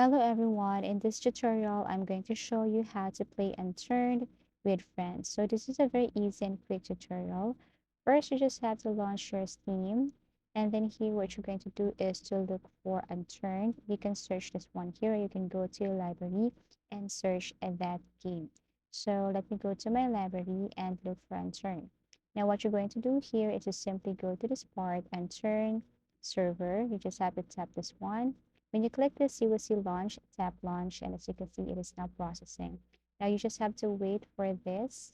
Hello everyone, in this tutorial I'm going to show you how to play Unturned with friends. So this is a very easy and quick tutorial. First you just have to launch your Steam, and then here what you're going to do is to look for Unturned. You can search this one here, you can go to your library and search that game. So let me go to my library and look for Unturned. Now what you're going to do here is to simply go to this part, Unturned server. You just have to tap this one. When you click this, you will see launch, tap launch, and as you can see, it is now processing. Now you just have to wait for this,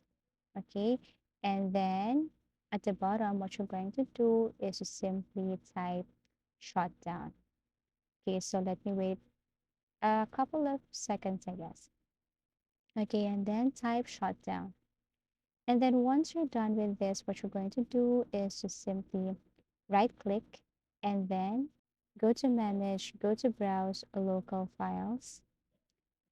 okay? And then at the bottom, what you're going to do is to simply type shutdown. Okay, so let me wait a couple of seconds, I guess. Okay, and then type shutdown. And then once you're done with this, what you're going to do is to simply right click and then go to manage, go to browse local files,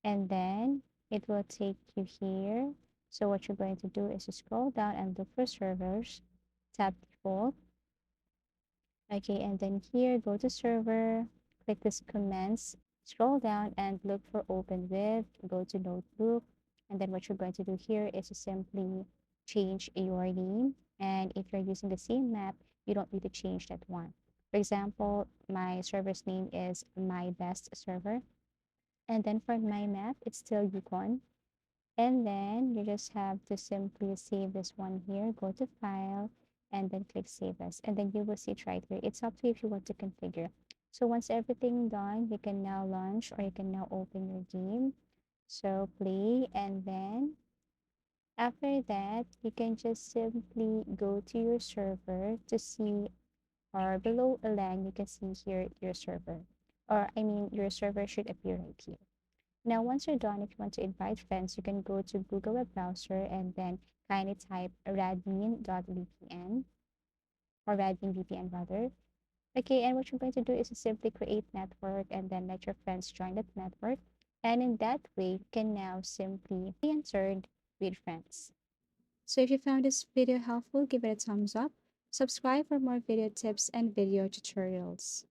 and then it will take you here. So what you're going to do is to scroll down and look for servers, tap default, okay, and then here go to server, click this commence, scroll down and look for open with, go to notebook, and then what you're going to do here is to simply change your name. And if you're using the same map, you don't need to change that one. For example, my server's name is my best server, and then for my map it's still Yukon. And then you just have to simply save this one here, go to file, and then click save as. And then you will see it right here. It's up to you if you want to configure. So once everything done, you can now launch or you can now open your game. So play, and then after that, you can just simply go to your server to see, or below a line, you can see here your server. Or I mean, your server should appear right here. Now, once you're done, if you want to invite friends, you can go to Google Web Browser and then kindly type radmin.vpn or radmin VPN rather. Okay, and what you're going to do is to simply create network and then let your friends join that network. And in that way, you can now simply be entered with friends. So if you found this video helpful, give it a thumbs up. Subscribe for more video tips and video tutorials.